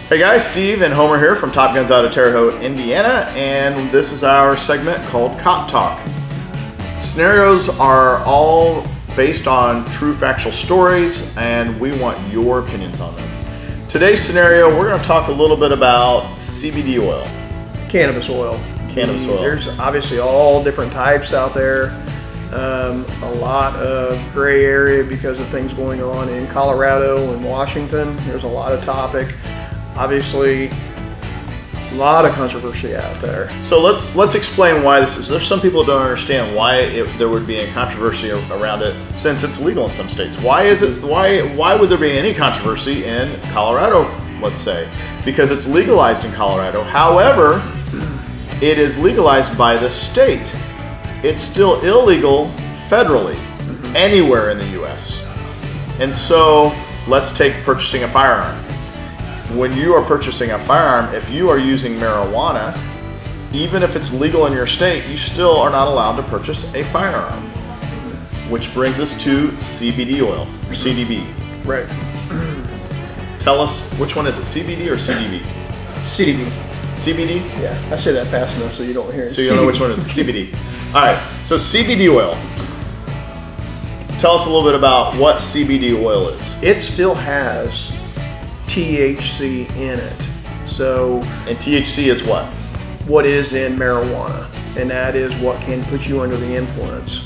Hey guys, Steve and Homer here from Top Guns out of Terre Haute, Indiana, and this is our segment called Cop Talk. Scenarios are all based on true factual stories, and we want your opinions on them. Today's scenario, we're going to talk a little bit about CBD oil. Cannabis oil. Cannabis oil. There's obviously all different types out there. A lot of gray area because of things going on in Colorado and Washington. There's a lot of topic. Obviously, a lot of controversy out there. So let's explain why this is. There's some people who don't understand why there would be a controversy around it, since it's legal in some states. Why is it? Why would there be any controversy in Colorado? Let's say because it's legalized in Colorado. However, it is legalized by the state. It's still illegal federally anywhere in the U.S. And so let's take purchasing a firearm. When you are purchasing a firearm, if you are using marijuana, even if it's legal in your state, you still are not allowed to purchase a firearm. Which brings us to CBD oil, or CBD. Right. Tell us, which one is it, CBD or CBD? CBD. CBD? Yeah, I say that fast enough so you don't hear it. So you don't know which one is CBD. All right, so CBD oil. Tell us a little bit about what CBD oil is. It still has THC in it. So, and THC is what? What is in marijuana, and that is what can put you under the influence.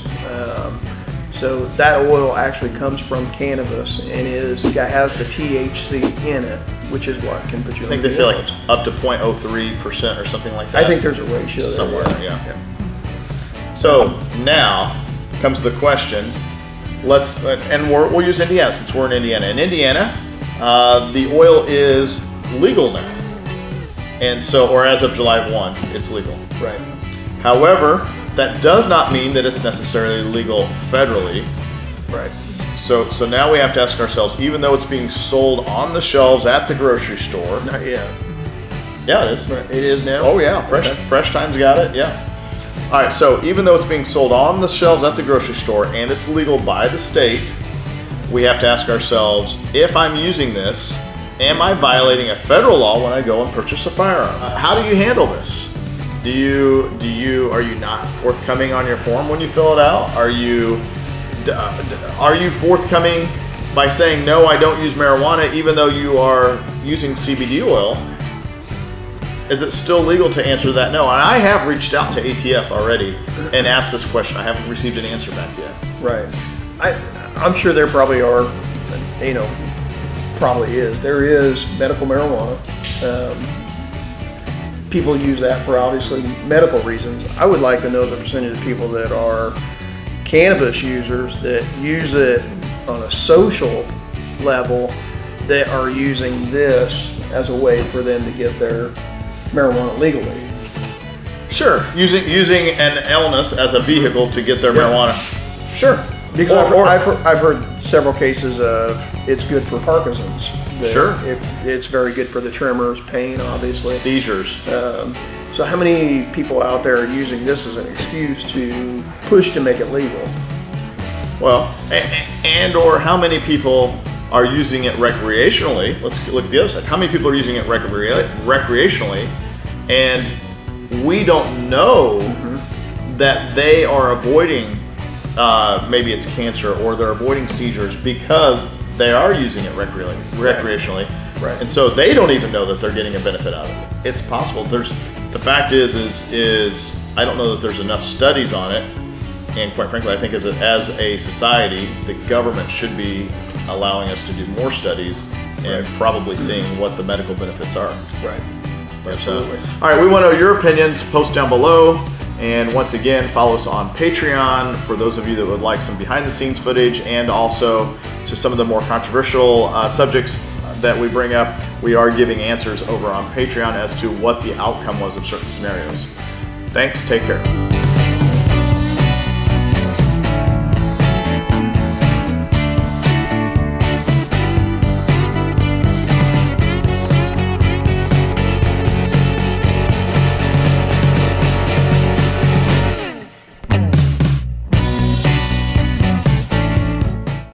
So that oil actually comes from cannabis and has the THC in it, which is what can put you under the influence. I think they say like up to 0.03% or something like that. I think there's a ratio somewhere, there. Yeah. So now comes the question. We'll use Indiana since we're in Indiana. In Indiana, the oil is legal now, and so, or as of July 1, it's legal. Right. However, that does not mean that it's necessarily legal federally. Right. So now we have to ask ourselves, even though it's being sold on the shelves at the grocery store. Not yet. Yeah, it is. Right. It is now? Oh yeah, Fresh Times got it, yeah. All right, so even though it's being sold on the shelves at the grocery store and it's legal by the state, we have to ask ourselves, if I'm using this, am I violating a federal law when I go and purchase a firearm? How do you handle this? Are you not forthcoming on your form when you fill it out? Are you forthcoming by saying, no, I don't use marijuana, even though you are using CBD oil? Is it still legal to answer that no? And I have reached out to ATF already and asked this question. I haven't received an answer back yet. Right. I'm sure there probably are, probably is. There is medical marijuana. People use that for obviously medical reasons. I would like to know the percentage of people that are cannabis users that use it on a social level that are using this as a way for them to get their marijuana legally. Sure, using an illness as a vehicle to get their marijuana. Sure. Because I've heard several cases of it's good for Parkinson's. Sure. It's very good for the tremors, pain, obviously. Seizures. So how many people out there are using this as an excuse to push to make it legal? Well, or how many people are using it recreationally? Let's look at the other side. How many people are using it recreationally, and we don't know that they are avoiding maybe it's cancer or they're avoiding seizures because they are using it recreationally. Right. And so they don't even know that they're getting a benefit out of it. It's possible. The fact is I don't know that there's enough studies on it, and quite frankly, I think as a society, the government should be allowing us to do more studies and probably seeing what the medical benefits are. Right. But, absolutely. All right, we want to know your opinions. Post down below. And once again, follow us on Patreon for those of you that would like some behind the scenes footage, and also to some of the more controversial subjects that we bring up. We are giving answers over on Patreon as to what the outcome was of certain scenarios. Thanks, take care.